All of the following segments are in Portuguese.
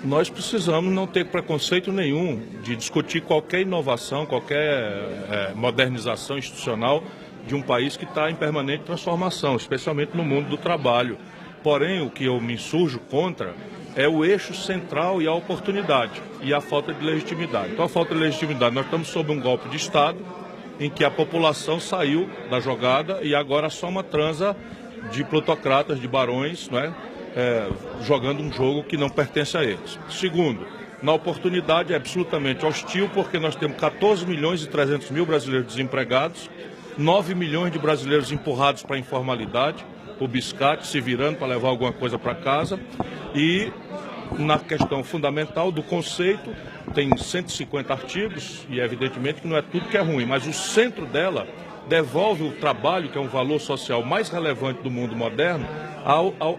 Nós precisamos não ter preconceito nenhum de discutir qualquer inovação, qualquer modernização institucional de um país que está em permanente transformação, especialmente no mundo do trabalho. Porém, o que eu me insurjo contra é o eixo central e a oportunidade e a falta de legitimidade. Então, a falta de legitimidade, nós estamos sob um golpe de Estado em que a população saiu da jogada e agora só uma transa de plutocratas, de barões, não é? Jogando um jogo que não pertence a eles. Segundo, na oportunidade é absolutamente hostil, porque nós temos 14 milhões e 300 mil brasileiros desempregados, 9 milhões de brasileiros empurrados para a informalidade, o biscate, se virando para levar alguma coisa para casa, e na questão fundamental do conceito, tem 150 artigos, e evidentemente que não é tudo que é ruim, mas o centro dela devolve o trabalho, que é um valor social mais relevante do mundo moderno,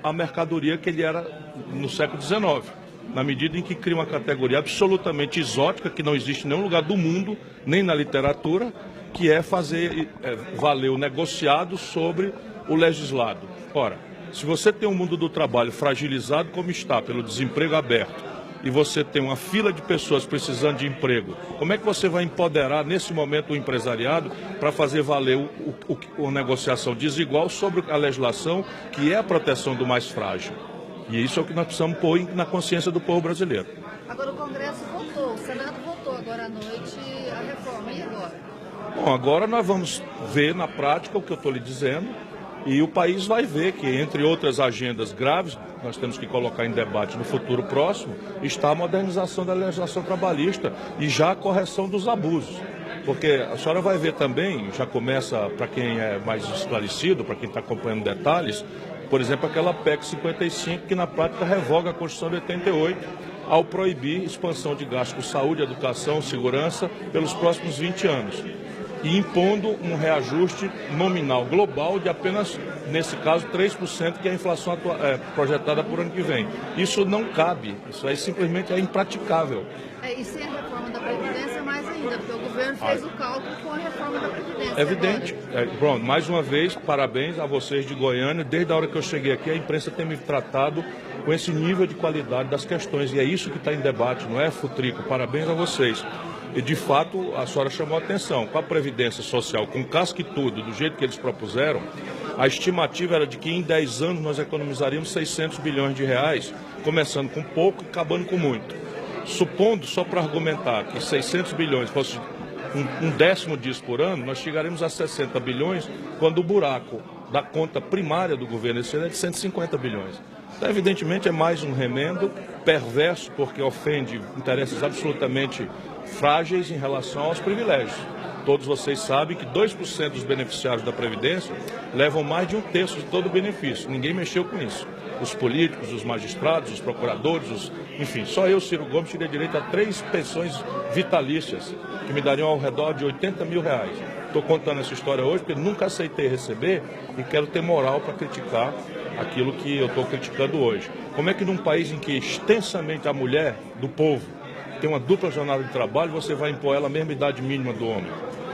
à mercadoria que ele era no século XIX, na medida em que cria uma categoria absolutamente exótica, que não existe em nenhum lugar do mundo, nem na literatura, que é fazer valer o negociado sobre o legislado. Ora, se você tem um mundo do trabalho fragilizado como está, pelo desemprego aberto, e você tem uma fila de pessoas precisando de emprego, como é que você vai empoderar nesse momento o empresariado para fazer valer a negociação desigual sobre a legislação, que é a proteção do mais frágil? E isso é o que nós precisamos pôr na consciência do povo brasileiro. Agora o Congresso votou, o Senado votou agora à noite a reforma, e agora? Bom, agora nós vamos ver na prática o que eu estou lhe dizendo, e o país vai ver que, entre outras agendas graves, nós temos que colocar em debate no futuro próximo, está a modernização da legislação trabalhista e já a correção dos abusos. Porque a senhora vai ver também, já começa, para quem é mais esclarecido, para quem está acompanhando detalhes, por exemplo, aquela PEC 55, que na prática revoga a Constituição de 88, ao proibir expansão de gastos com saúde, educação, segurança pelos próximos 20 anos. E impondo um reajuste nominal global de apenas, nesse caso, 3%, que é a inflação projetada por ano que vem. Isso não cabe, isso aí simplesmente é impraticável. E sem a reforma da Previdência, mais ainda, porque o governo fez o cálculo com a reforma da Previdência. É evidente. Pronto, mais uma vez, parabéns a vocês de Goiânia. Desde a hora que eu cheguei aqui, a imprensa tem me tratado com esse nível de qualidade das questões. E é isso que está em debate, não é, Futrico? Parabéns a vocês. E, de fato, a senhora chamou a atenção. Com a Previdência Social, com casca e tudo, do jeito que eles propuseram, a estimativa era de que em 10 anos nós economizaríamos 600 bilhões de reais, começando com pouco e acabando com muito. Supondo, só para argumentar, que 600 bilhões fosse um décimo disso por ano, nós chegaremos a 60 bilhões, quando o buraco da conta primária do governo esse ano é de 150 bilhões. Então, evidentemente, é mais um remendo perverso, porque ofende interesses absolutamente frágeis em relação aos privilégios. Todos vocês sabem que 2% dos beneficiários da Previdência levam mais de 1/3 de todo o benefício. Ninguém mexeu com isso. Os políticos, os magistrados, os procuradores, enfim, só eu, Ciro Gomes, teria direito a 3 pensões vitalícias, que me dariam ao redor de 80 mil reais. Estou contando essa história hoje porque nunca aceitei receber e quero ter moral para criticar aquilo que eu estou criticando hoje. Como é que num país em que extensamente a mulher do povo tem uma dupla jornada de trabalho, você vai impor ela a mesma idade mínima do homem?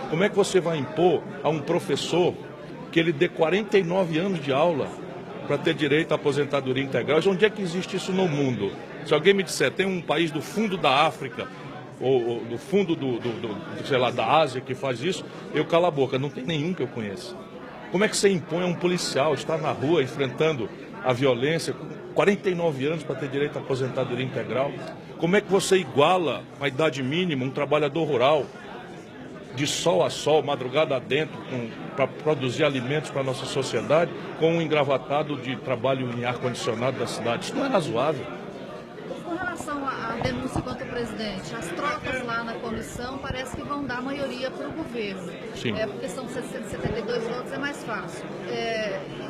Como é que você vai impor a um professor que ele dê 49 anos de aula para ter direito à aposentadoria integral? Onde é que existe isso no mundo? Se alguém me disser, tem um país do fundo da África, ou do fundo sei lá, da Ásia que faz isso, eu calo a boca. Não tem nenhum que eu conheça. Como é que você impõe a um policial estar na rua enfrentando a violência com 49 anos para ter direito à aposentadoria integral? Como é que você iguala a idade mínima um trabalhador rural de sol a sol, madrugada adentro, para produzir alimentos para a nossa sociedade, com um engravatado de trabalho em ar-condicionado da cidade? Isso não é razoável. Com relação à denúncia contra o presidente, as trocas lá na comissão parece que vão dar maioria para o governo. Sim. Porque são 672 votos, é mais fácil.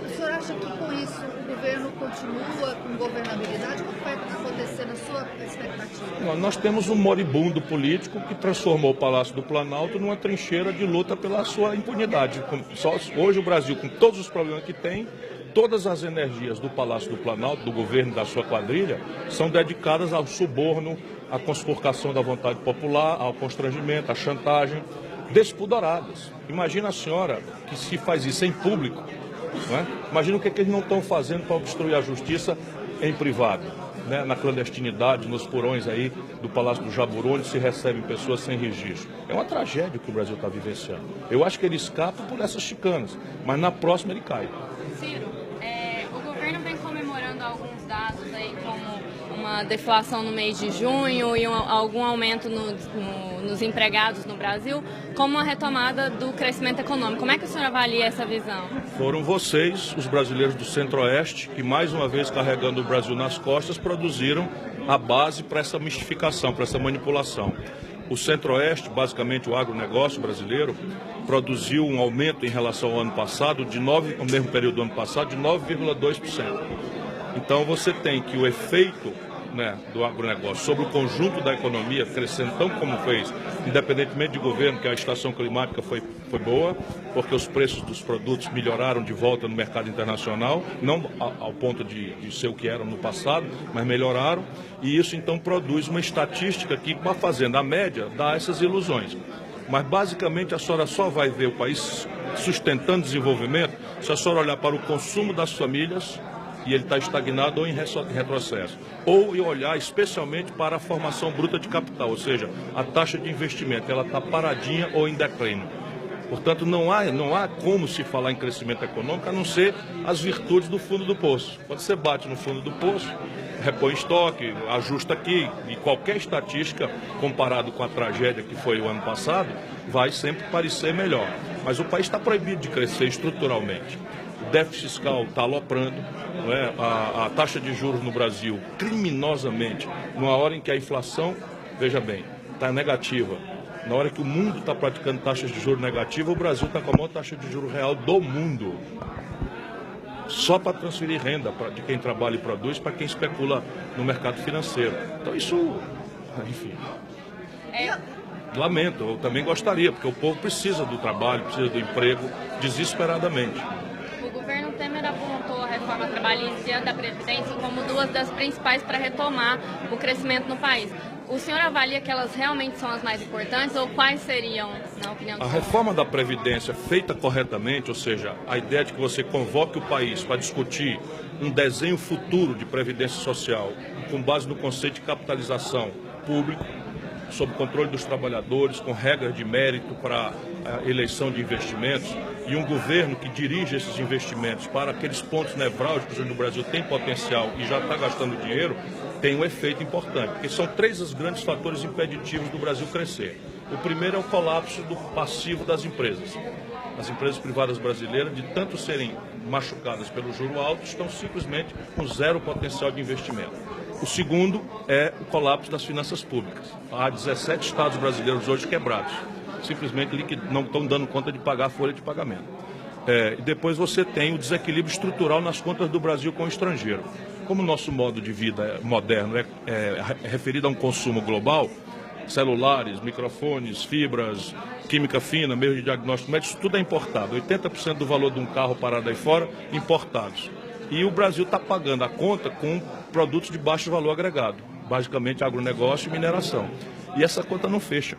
O senhor acha que com isso o governo continua com governabilidade? O que vai acontecer na sua expectativa? Nós temos um moribundo político que transformou o Palácio do Planalto numa trincheira de luta pela sua impunidade. Hoje o Brasil, com todos os problemas que tem, todas as energias do Palácio do Planalto, do governo e da sua quadrilha, são dedicadas ao suborno, à conspurcação da vontade popular, ao constrangimento, à chantagem, despudoradas. Imagina a senhora que se faz isso em público, não é? Imagina o que eles não estão fazendo para obstruir a justiça em privado. né, na clandestinidade, nos porões aí do Palácio do Jaburu, onde se recebem pessoas sem registro. É uma tragédia que o Brasil está vivenciando. Eu acho que ele escapa por essas chicanas, mas na próxima ele cai. Ciro, o governo vem comemorando alguns dados aí, como uma deflação no mês de junho e algum aumento nos empregados no Brasil, como uma retomada do crescimento econômico. Como é que o senhor avalia essa visão? Foram vocês, os brasileiros do Centro-Oeste, que mais uma vez carregando o Brasil nas costas, produziram a base para essa mistificação, para essa manipulação. O Centro-Oeste, basicamente o agronegócio brasileiro, produziu um aumento em relação ao ano passado, no mesmo período do ano passado, de 9,2%. Então você tem que o efeito, né, do agronegócio sobre o conjunto da economia crescendo tão como fez, independentemente de governo, que a estação climática foi boa, porque os preços dos produtos melhoraram de volta no mercado internacional, não ao ponto de ser o que eram no passado, mas melhoraram, e isso então produz uma estatística que, fazendo a média, dá essas ilusões. Mas basicamente a senhora só vai ver o país sustentando desenvolvimento se a senhora olhar para o consumo das famílias, e ele está estagnado ou em retrocesso. Ou olhar especialmente para a formação bruta de capital, ou seja, a taxa de investimento, ela está paradinha ou em declínio. Portanto, não há como se falar em crescimento econômico a não ser as virtudes do fundo do poço. Quando você bate no fundo do poço, repõe estoque, ajusta aqui, e qualquer estatística, comparado com a tragédia que foi o ano passado, vai sempre parecer melhor. Mas o país está proibido de crescer estruturalmente. O déficit fiscal está aloprando, não é? A taxa de juros no Brasil, criminosamente, numa hora em que a inflação, veja bem, está negativa. Na hora que o mundo está praticando taxas de juros negativas, o Brasil está com a maior taxa de juros real do mundo. Só para transferir renda de quem trabalha e produz para quem especula no mercado financeiro. Então isso, enfim... Lamento, eu também gostaria, porque o povo precisa do trabalho, precisa do emprego, desesperadamente. O governo Temer apontou a reforma trabalhista e a da Previdência como duas das principais para retomar o crescimento no país. O senhor avalia que elas realmente são as mais importantes ou quais seriam, na opinião do senhor? A reforma da Previdência feita corretamente, ou seja, a ideia de que você convoque o país para discutir um desenho futuro de previdência social com base no conceito de capitalização pública, sob controle dos trabalhadores, com regras de mérito para a eleição de investimentos e um governo que dirige esses investimentos para aqueles pontos nevrálgicos onde o Brasil tem potencial e já está gastando dinheiro, tem um efeito importante, porque são três os grandes fatores impeditivos do Brasil crescer. O primeiro é o colapso do passivo das empresas. As empresas privadas brasileiras, de tanto serem machucadas pelo juro alto, estão simplesmente com zero potencial de investimento. O segundo é o colapso das finanças públicas. Há 17 estados brasileiros hoje quebrados, simplesmente não estão dando conta de pagar a folha de pagamento. E depois você tem o desequilíbrio estrutural nas contas do Brasil com o estrangeiro. Como o nosso modo de vida moderno é referido a um consumo global, celulares, microfones, fibras, química fina, meio de diagnóstico médico, isso tudo é importado. 80% do valor de um carro parado aí fora, importados. E o Brasil está pagando a conta com produtos de baixo valor agregado, basicamente agronegócio e mineração. E essa conta não fecha.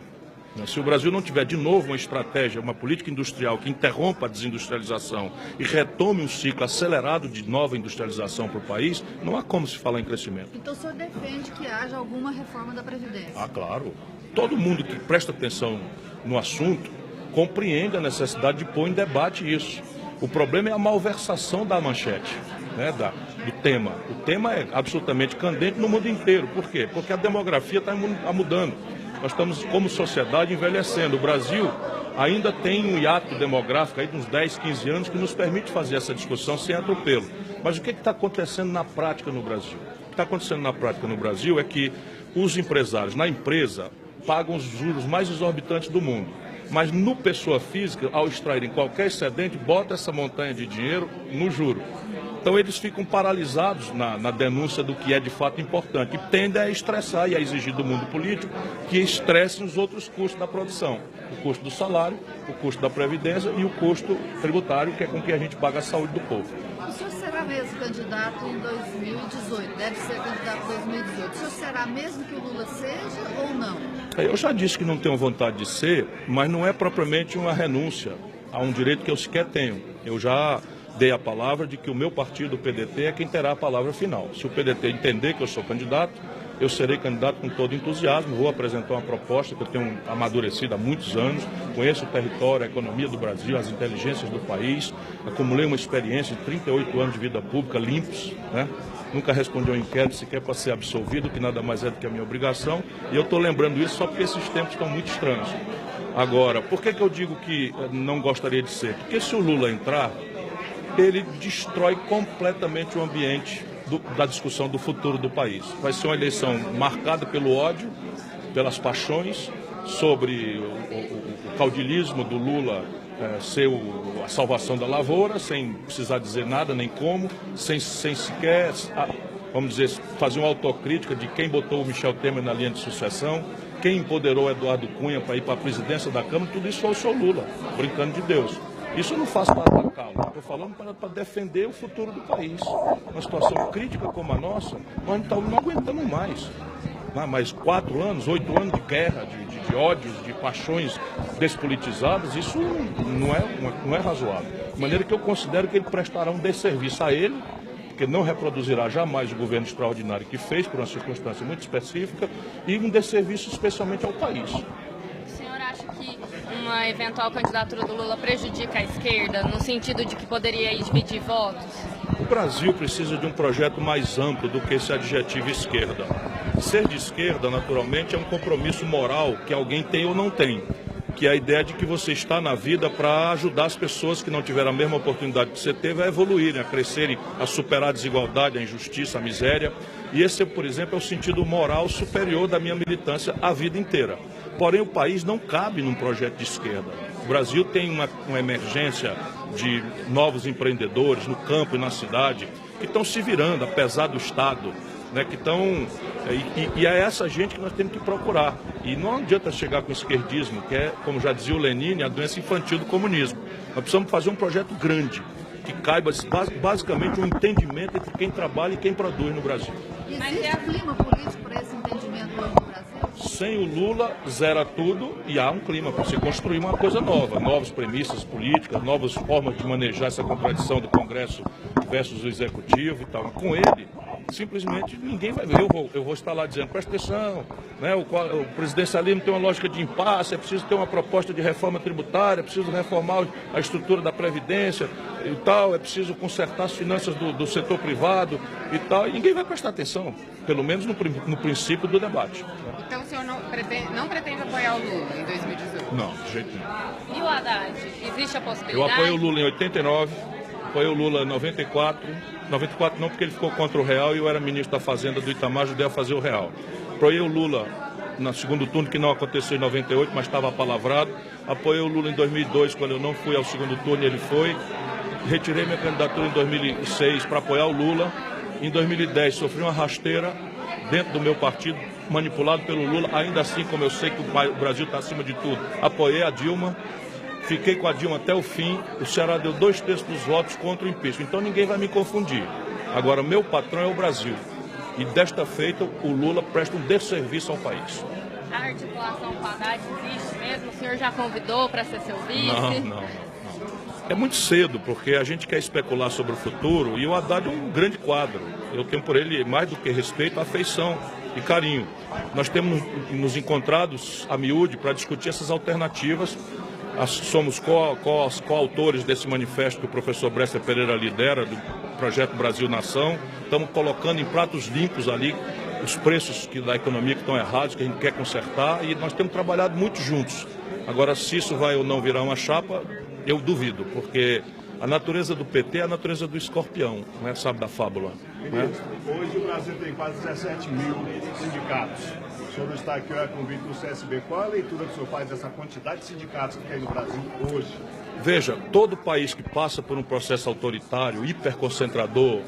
Se o Brasil não tiver de novo uma estratégia, uma política industrial que interrompa a desindustrialização e retome um ciclo acelerado de nova industrialização para o país, não há como se falar em crescimento. Então o senhor defende que haja alguma reforma da Previdência? Ah, claro. Todo mundo que presta atenção no assunto compreende a necessidade de pôr em debate isso. O problema é a malversação da manchete, né, do tema. O tema é absolutamente candente no mundo inteiro. Por quê? Porque a demografia está mudando. Nós estamos, como sociedade, envelhecendo. O Brasil ainda tem um hiato demográfico aí de uns 10, 15 anos que nos permite fazer essa discussão sem atropelo. Mas o que está acontecendo na prática no Brasil? O que está acontecendo na prática no Brasil é que os empresários, na empresa, pagam os juros mais exorbitantes do mundo. Mas no pessoa física, ao extraírem qualquer excedente, bota essa montanha de dinheiro no juro. Então eles ficam paralisados na denúncia do que é de fato importante e tendem a estressar e a exigir do mundo político que estressem os outros custos da produção. O custo do salário, o custo da previdência e o custo tributário, que é com que a gente paga a saúde do povo. O senhor será mesmo candidato em 2018, deve ser candidato em 2018. O senhor será mesmo que o Lula seja ou não? Eu já disse que não tenho vontade de ser, mas não é propriamente uma renúncia a um direito que eu sequer tenho. Eu já dei a palavra de que o meu partido, o PDT, é quem terá a palavra final. Se o PDT entender que eu sou candidato, eu serei candidato com todo entusiasmo, vou apresentar uma proposta que eu tenho amadurecido há muitos anos, conheço o território, a economia do Brasil, as inteligências do país, acumulei uma experiência de 38 anos de vida pública limpos, né? Nunca respondi ao inquérito sequer para ser absolvido, que nada mais é do que a minha obrigação, e eu estou lembrando isso só porque esses tempos estão muito estranhos. Agora, por que eu digo que não gostaria de ser? Porque se o Lula entrar, ele destrói completamente o ambiente da discussão do futuro do país. Vai ser uma eleição marcada pelo ódio, pelas paixões, sobre o caudilismo do Lula ser a salvação da lavoura, sem precisar dizer nada nem como, sem sequer, vamos dizer, fazer uma autocrítica de quem botou o Michel Temer na linha de sucessão, quem empoderou o Eduardo Cunha para ir para a presidência da Câmara, tudo isso foi o seu Lula, brincando de Deus. Isso eu não faço para atacá-lo, estou falando para defender o futuro do país. Uma situação crítica como a nossa, nós não aguentamos mais. Mais 4 anos, 8 anos de guerra, de ódios, de paixões despolitizadas, isso não é razoável. De maneira que eu considero que ele prestará um desserviço a ele, porque não reproduzirá jamais o governo extraordinário que fez, por uma circunstância muito específica, e um desserviço especialmente ao país. Uma eventual candidatura do Lula prejudica a esquerda, no sentido de que poderia dividir votos? O Brasil precisa de um projeto mais amplo do que esse adjetivo esquerda. Ser de esquerda, naturalmente, é um compromisso moral que alguém tem ou não tem, que é a ideia de que você está na vida para ajudar as pessoas que não tiveram a mesma oportunidade que você teve a evoluírem, a crescerem, a superar a desigualdade, a injustiça, a miséria. E esse, por exemplo, é o sentido moral superior da minha militância a vida inteira. Porém, o país não cabe num projeto de esquerda. O Brasil tem uma emergência de novos empreendedores no campo e na cidade que estão se virando, apesar do Estado, né, que estão... E é essa gente que nós temos que procurar. E não adianta chegar com o esquerdismo, que é, como já dizia o Lenin, a doença infantil do comunismo. Nós precisamos fazer um projeto grande, que caiba basicamente um entendimento entre quem trabalha e quem produz no Brasil. Existe clima político para esse entendimento hoje no Brasil? Sem o Lula, zera tudo e há um clima para se construir uma coisa nova, novas premissas políticas, novas formas de manejar essa contradição do Congresso versus o Executivo e tal. Mas com ele, simplesmente ninguém vai ver. Eu vou estar lá dizendo, presta atenção, né? O presidencialismo tem uma lógica de impasse, é preciso ter uma proposta de reforma tributária, é preciso reformar a estrutura da Previdência e tal, é preciso consertar as finanças do setor privado e tal, e ninguém vai prestar atenção, pelo menos no princípio do debate. Então o senhor não pretende apoiar o Lula em 2018? Não, de jeito nenhum. E o Haddad? Existe a possibilidade? Eu apoio o Lula em 89, apoio o Lula em 94, 94 não porque ele ficou contra o Real e eu era ministro da Fazenda do Itamar, ajudei a fazer o Real. Apoiei o Lula no segundo turno, que não aconteceu em 98, mas estava apalavrado. Apoiei o Lula em 2002, quando eu não fui ao segundo turno e ele foi. Retirei minha candidatura em 2006 para apoiar o Lula. Em 2010 sofri uma rasteira dentro do meu partido, manipulado pelo Lula. Ainda assim, como eu sei que o Brasil está acima de tudo, apoiei a Dilma. Fiquei com a Dilma até o fim. O Ceará deu 2/3 dos votos contra o impeachment. Então ninguém vai me confundir. Agora, meu patrão é o Brasil. E desta feita, o Lula presta um desserviço ao país. A articulação com o Haddad existe mesmo? O senhor já convidou para ser seu vice? Não. É muito cedo, porque a gente quer especular sobre o futuro e o Haddad é um grande quadro. Eu tenho por ele, mais do que respeito, afeição e carinho. Nós temos nos encontrado a miúde para discutir essas alternativas. Somos coautores desse manifesto que o professor Bresser Pereira lidera, do Projeto Brasil Nação. Estamos colocando em pratos limpos ali os preços da economia que estão errados, que a gente quer consertar, e nós temos trabalhado muito juntos. Agora, se isso vai ou não virar uma chapa, eu duvido, porque a natureza do PT é a natureza do escorpião, né? Sabe da fábula? Né? Hoje o Brasil tem quase 17 mil sindicatos. O senhor está aqui a convite do CSB. Qual a leitura que o senhor faz dessa quantidade de sindicatos que tem no Brasil hoje? Veja, todo país que passa por um processo autoritário, hiperconcentrador,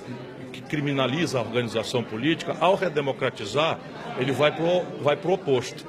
que criminaliza a organização política, ao redemocratizar, ele vai para o oposto.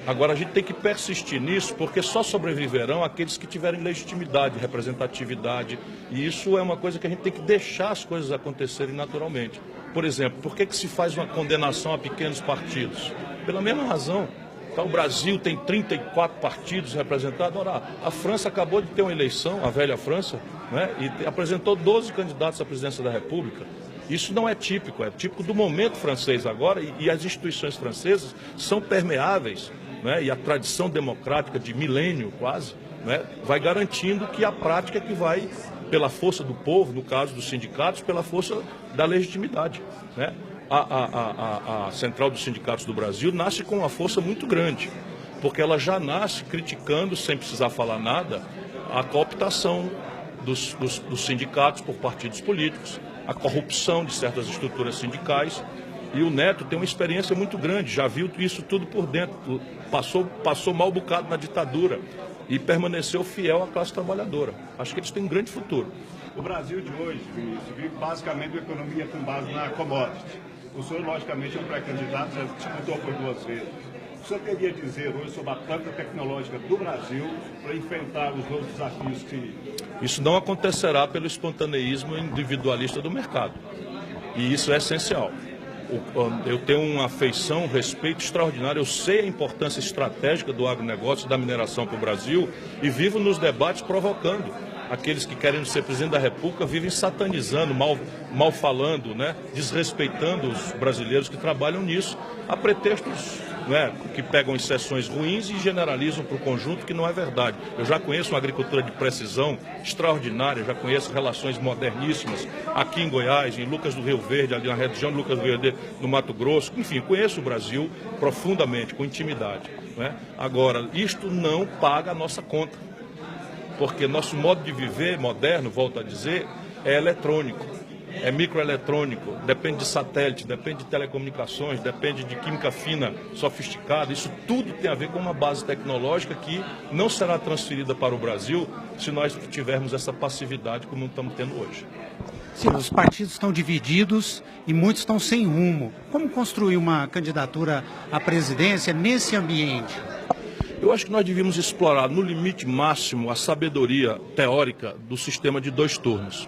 Agora, a gente tem que persistir nisso, porque só sobreviverão aqueles que tiverem legitimidade, representatividade, e isso é uma coisa que a gente tem que deixar as coisas acontecerem naturalmente. Por exemplo, por que se faz uma condenação a pequenos partidos? Pela mesma razão. Então, o Brasil tem 34 partidos representados. Ora, a França acabou de ter uma eleição, a velha França, né, e apresentou 12 candidatos à presidência da República. Isso não é típico, é típico do momento francês agora, e as instituições francesas são permeáveis, né, e a tradição democrática de milênio quase, né, vai garantindo que a prática que vai, pela força do povo, no caso dos sindicatos, pela força da legitimidade, né? A Central dos Sindicatos do Brasil nasce com uma força muito grande, porque ela já nasce criticando, sem precisar falar nada, a cooptação dos sindicatos por partidos políticos, a corrupção de certas estruturas sindicais. E o Neto tem uma experiência muito grande, já viu isso tudo por dentro, passou mal bocado na ditadura e permaneceu fiel à classe trabalhadora. Acho que eles têm um grande futuro. O Brasil de hoje, Vinícius, vive basicamente uma economia com base na commodity. O senhor, logicamente, é um pré-candidato, já disputou por 2 vezes. O senhor teria a dizer hoje sobre a planta tecnológica do Brasil para enfrentar os novos desafios que... Isso não acontecerá pelo espontaneísmo individualista do mercado. E isso é essencial. Eu tenho uma afeição, um respeito extraordinário. Eu sei a importância estratégica do agronegócio e da mineração para o Brasil e vivo nos debates provocando. Aqueles que querem ser presidente da República vivem satanizando, mal falando, né, desrespeitando os brasileiros que trabalham nisso, a pretextos, né, que pegam exceções ruins e generalizam para o conjunto, que não é verdade. Eu já conheço uma agricultura de precisão extraordinária, já conheço relações moderníssimas aqui em Goiás, em Lucas do Rio Verde, ali na região de Lucas do Rio Verde, no Mato Grosso. Enfim, conheço o Brasil profundamente, com intimidade, né? Agora, isto não paga a nossa conta, porque nosso modo de viver moderno, volto a dizer, é eletrônico, é microeletrônico, depende de satélite, depende de telecomunicações, depende de química fina, sofisticada. Isso tudo tem a ver com uma base tecnológica que não será transferida para o Brasil se nós tivermos essa passividade como estamos tendo hoje. Sim, os partidos estão divididos e muitos estão sem rumo. Como construir uma candidatura à presidência nesse ambiente? Eu acho que nós devíamos explorar no limite máximo a sabedoria teórica do sistema de 2 turnos.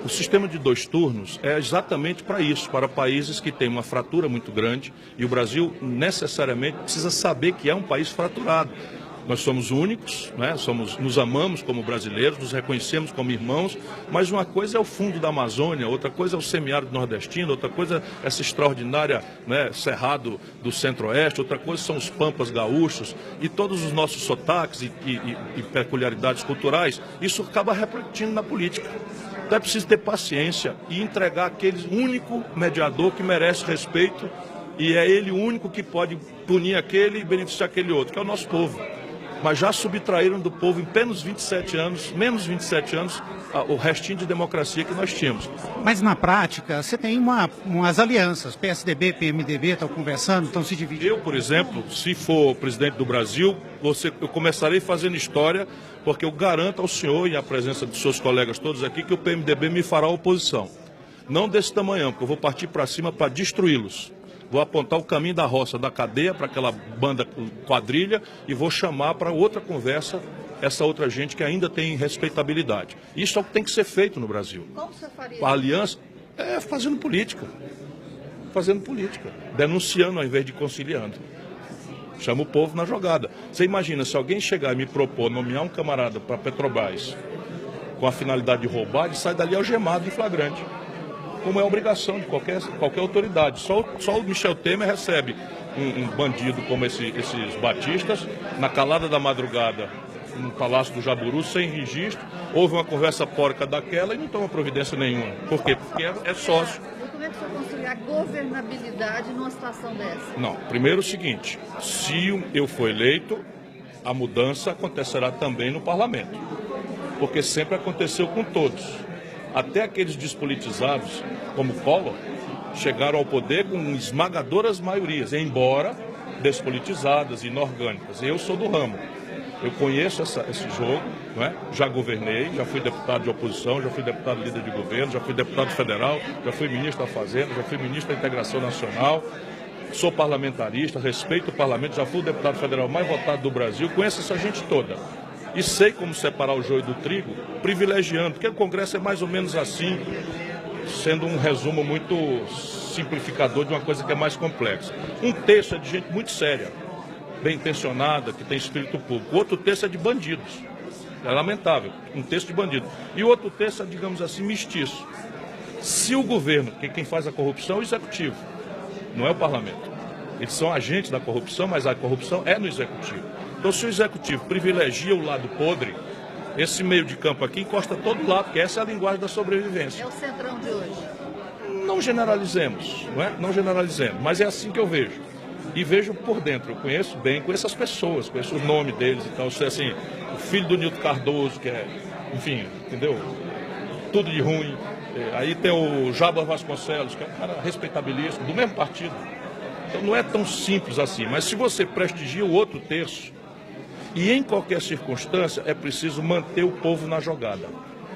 O sistema de 2 turnos é exatamente para isso, para países que têm uma fratura muito grande, e o Brasil necessariamente precisa saber que é um país fraturado. Nós somos únicos, né? Nos amamos como brasileiros, nos reconhecemos como irmãos, mas uma coisa é o fundo da Amazônia, outra coisa é o semiárido nordestino, outra coisa é essa extraordinária, né, cerrado do centro-oeste, outra coisa são os pampas gaúchos e todos os nossos sotaques e peculiaridades culturais. Isso acaba refletindo na política. Então é preciso ter paciência e entregar aquele único mediador que merece respeito, e é ele o único que pode punir aquele e beneficiar aquele outro, que é o nosso povo. Mas já subtraíram do povo em menos 27 anos, o restinho de democracia que nós tínhamos. Mas na prática, você tem umas alianças, PSDB, PMDB estão conversando, estão se dividindo. Eu, por exemplo, se for presidente do Brasil, eu começarei fazendo história, porque eu garanto ao senhor e à presença dos seus colegas todos aqui que o PMDB me fará oposição. Não desse tamanho, porque eu vou partir para cima para destruí-los. Vou apontar o caminho da roça, da cadeia para aquela banda quadrilha e vou chamar para outra conversa essa outra gente que ainda tem respeitabilidade. Isso é o que tem que ser feito no Brasil. Como você faria? A aliança é fazendo política, denunciando ao invés de conciliando. Chama o povo na jogada. Você imagina, se alguém chegar e me propor nomear um camarada para Petrobras com a finalidade de roubar, ele sai dali algemado em flagrante, como é a obrigação de qualquer autoridade. Só o Michel Temer recebe um bandido como esses batistas, na calada da madrugada, no Palácio do Jaburu, sem registro, houve uma conversa porca daquela e não toma providência nenhuma. Por quê? Porque é sócio. Como é que você vai construir a governabilidade numa situação dessa? Não, primeiro o seguinte, se eu for eleito, a mudança acontecerá também no parlamento, porque sempre aconteceu com todos. Até aqueles despolitizados, como Collor, chegaram ao poder com esmagadoras maiorias, embora despolitizadas e inorgânicas. Eu sou do ramo, eu conheço esse jogo, não é? Já governei, já fui deputado de oposição, já fui deputado líder de governo, já fui deputado federal, já fui ministro da Fazenda, já fui ministro da Integração Nacional, sou parlamentarista, respeito o parlamento, já fui o deputado federal mais votado do Brasil, conheço essa gente toda. E sei como separar o joio do trigo, privilegiando, porque o Congresso é mais ou menos assim, sendo um resumo muito simplificador de uma coisa que é mais complexa. Um terço é de gente muito séria, bem intencionada, que tem espírito público. O outro terço é de bandidos. É lamentável, um terço de bandidos. E o outro terço é, digamos assim, mestiço. Se o governo, quem faz a corrupção é o executivo, não é o parlamento. Eles são agentes da corrupção, mas a corrupção é no executivo. Então, se o executivo privilegia o lado podre, esse meio de campo aqui encosta todo lado, porque essa é a linguagem da sobrevivência. É o centrão de hoje. Não generalizemos, não é? Não generalizemos, mas é assim que eu vejo. E vejo por dentro, eu conheço bem, conheço as pessoas, conheço o nome deles e tal. Assim, o filho do Nilton Cardoso, que é, enfim, entendeu? Tudo de ruim. Aí tem o Jabas Vasconcelos, que é um cara respeitabilíssimo, do mesmo partido. Então não é tão simples assim, mas se você prestigia o outro terço, e em qualquer circunstância é preciso manter o povo na jogada.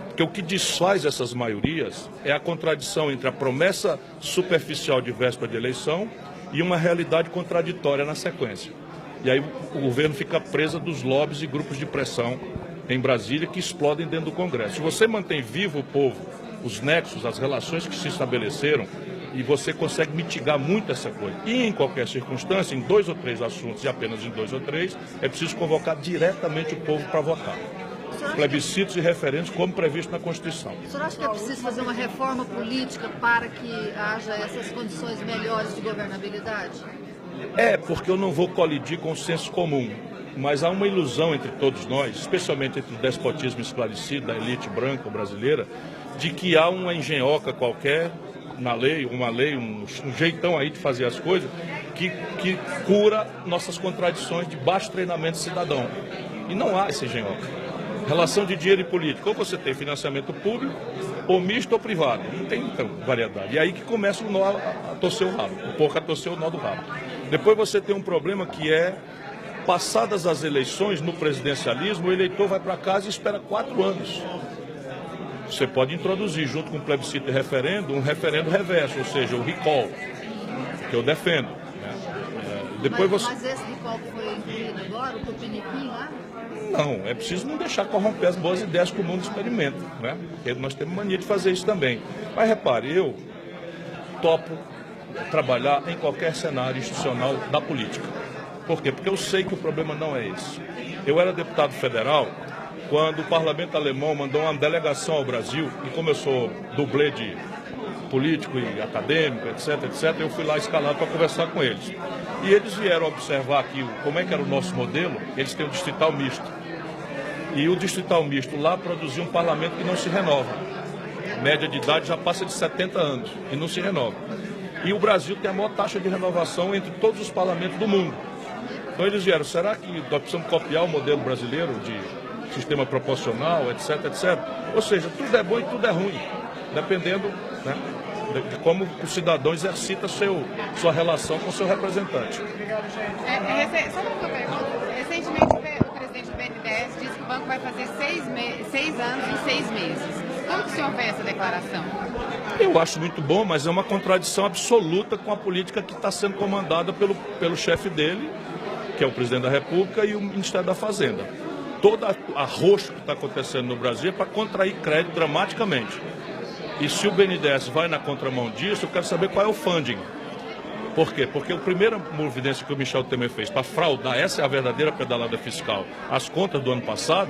Porque o que desfaz essas maiorias é a contradição entre a promessa superficial de véspera de eleição e uma realidade contraditória na sequência. E aí o governo fica preso dos lobbies e grupos de pressão em Brasília que explodem dentro do Congresso. Se você mantém vivo o povo, os nexos, as relações que se estabeleceram, e você consegue mitigar muito essa coisa. E em qualquer circunstância, em 2 ou 3 assuntos, e apenas em 2 ou 3, é preciso convocar diretamente o povo para votar. Plebiscitos e referendos, como previsto na Constituição. O senhor acha que é preciso fazer uma reforma política para que haja essas condições melhores de governabilidade? Porque eu não vou colidir com o senso comum. Mas há uma ilusão entre todos nós, especialmente entre o despotismo esclarecido da elite branca brasileira, de que há uma engenhoca qualquer na lei, um jeitão aí de fazer as coisas, que cura nossas contradições de baixo treinamento cidadão. E não há esse engenhoca. Relação de dinheiro e política, ou você tem financiamento público, ou misto ou privado. Não tem, então, variedade. E aí que começa o nó a torcer o rabo, o porco a torcer o nó do rabo. Depois você tem um problema que é, passadas as eleições no presidencialismo, o eleitor vai para casa e espera 4 anos. Você pode introduzir, junto com o plebiscito e referendo, um referendo reverso, ou seja, o recall, que eu defendo. Mas esse recall que foi incluído agora, o Tupiniquim lá? Não, é preciso não deixar corromper as boas ideias que o mundo experimenta, né? Porque nós temos mania de fazer isso também. Mas repare, eu topo trabalhar em qualquer cenário institucional da política. Por quê? Porque eu sei que o problema não é esse. Eu era deputado federal quando o parlamento alemão mandou uma delegação ao Brasil, e como eu sou dublê de político e acadêmico, etc., eu fui lá escalado para conversar com eles. E eles vieram observar aqui como é que era o nosso modelo. Eles têm o distrital misto. E o distrital misto lá produziu um parlamento que não se renova. A média de idade já passa de 70 anos e não se renova. E o Brasil tem a maior taxa de renovação entre todos os parlamentos do mundo. Então eles vieram, será que nós precisamos copiar o modelo brasileiro de sistema proporcional, etc., etc. Ou seja, tudo é bom e tudo é ruim, dependendo, né, de como o cidadão exercita sua relação com o seu representante. Só uma pergunta. Recentemente, o presidente do BNDES disse que o banco vai fazer 6 anos em 6 meses. Como que o senhor vê essa declaração? Eu acho muito bom, mas é uma contradição absoluta com a política que está sendo comandada pelo chefe dele, que é o presidente da República, e o Ministério da Fazenda. Todo arroxo que está acontecendo no Brasil é para contrair crédito dramaticamente. E se o BNDES vai na contramão disso, eu quero saber qual é o funding. Por quê? Porque a primeira providência que o Michel Temer fez para fraudar, essa é a verdadeira pedalada fiscal, as contas do ano passado,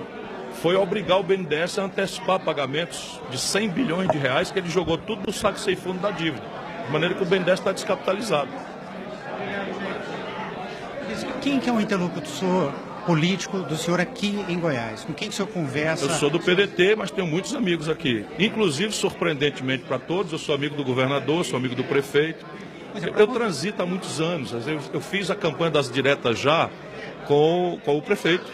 foi obrigar o BNDES a antecipar pagamentos de 100 bilhões de reais, que ele jogou tudo no saco sem fundo da dívida. De maneira que o BNDES está descapitalizado. Quem que é o interlocutor político do senhor aqui em Goiás? Com quem que o senhor conversa? Eu sou do PDT, mas tenho muitos amigos aqui. Inclusive, surpreendentemente para todos, eu sou amigo do governador, sou amigo do prefeito. Eu transito há muitos anos. Eu fiz a campanha das diretas já com o prefeito.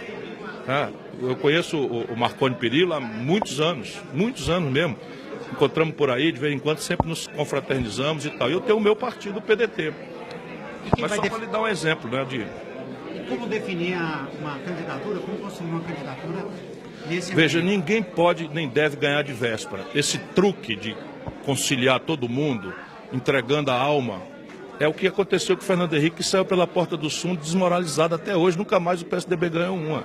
Eu conheço o Marconi Perillo há muitos anos mesmo. Encontramos por aí, de vez em quando, sempre nos confraternizamos e tal. Eu tenho o meu partido, o PDT. Mas só para lhe dar um exemplo, né, Como definir uma candidatura, como construir uma candidatura nesse Veja, ambiente? Ninguém pode nem deve ganhar de véspera. Esse truque de conciliar todo mundo, entregando a alma, é o que aconteceu com o Fernando Henrique, que saiu pela porta do fundo desmoralizado até hoje. Nunca mais o PSDB ganhou uma.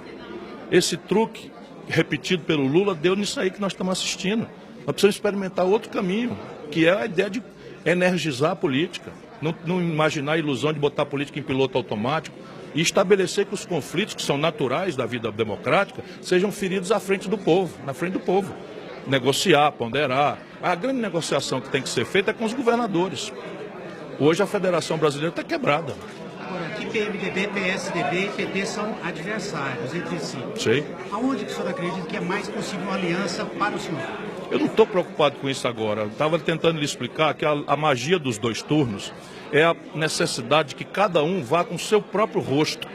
Esse truque, repetido pelo Lula, deu nisso aí que nós estamos assistindo. Nós precisamos experimentar outro caminho, que é a ideia de energizar a política. não imaginar a ilusão de botar a política em piloto automático e estabelecer que os conflitos que são naturais da vida democrática sejam feridos à frente do povo, na frente do povo. Negociar, ponderar. A grande negociação que tem que ser feita é com os governadores. Hoje a Federação Brasileira está quebrada. Agora, aqui PMDB, PSDB e PT são adversários entre si. Sei. Aonde que o senhor acredita que é mais possível uma aliança para o senhor? Eu não estou preocupado com isso agora. Eu estava tentando lhe explicar que a magia dos 2 turnos é a necessidade de que cada um vá com o seu próprio rosto,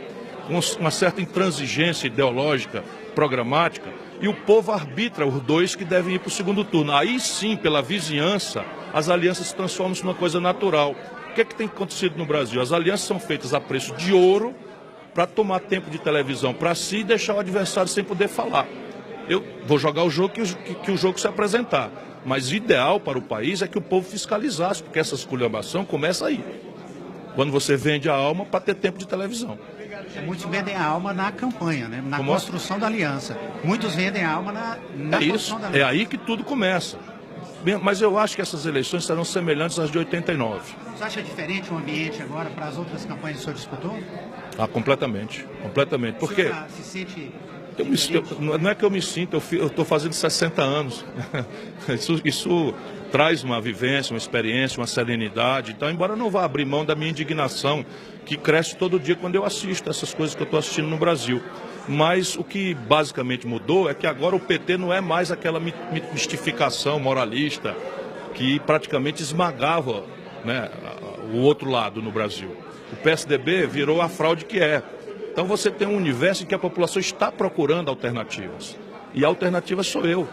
com uma certa intransigência ideológica, programática, e o povo arbitra os 2 que devem ir para o segundo turno. Aí sim, pela vizinhança, as alianças se transformam numa coisa natural. O que é que tem acontecido no Brasil? As alianças são feitas a preço de ouro para tomar tempo de televisão para si e deixar o adversário sem poder falar. Eu vou jogar o jogo que o jogo se apresentar. Mas o ideal para o país é que o povo fiscalizasse, porque essa esculhambação começa aí. Quando você vende a alma para ter tempo de televisão. Muitos vendem a alma na campanha, né? Na construção da aliança. Muitos vendem a alma na construção da aliança. É aí que tudo começa. Mas eu acho que essas eleições serão semelhantes às de 89. Você acha diferente o ambiente agora para as outras campanhas que o senhor disputou? Ah, completamente. Completamente. Porque... O senhor se sente... não é que eu me sinto, eu estou fazendo 60 anos. Isso traz uma vivência, uma experiência, uma serenidade. Então, embora eu não vá abrir mão da minha indignação, que cresce todo dia quando eu assisto essas coisas que eu estou assistindo no Brasil. Mas o que basicamente mudou é que agora o PT não é mais aquela mistificação moralista que praticamente esmagava, né, o outro lado no Brasil. O PSDB virou a fraude que é. Então você tem um universo em que a população está procurando alternativas. E a alternativa sou eu.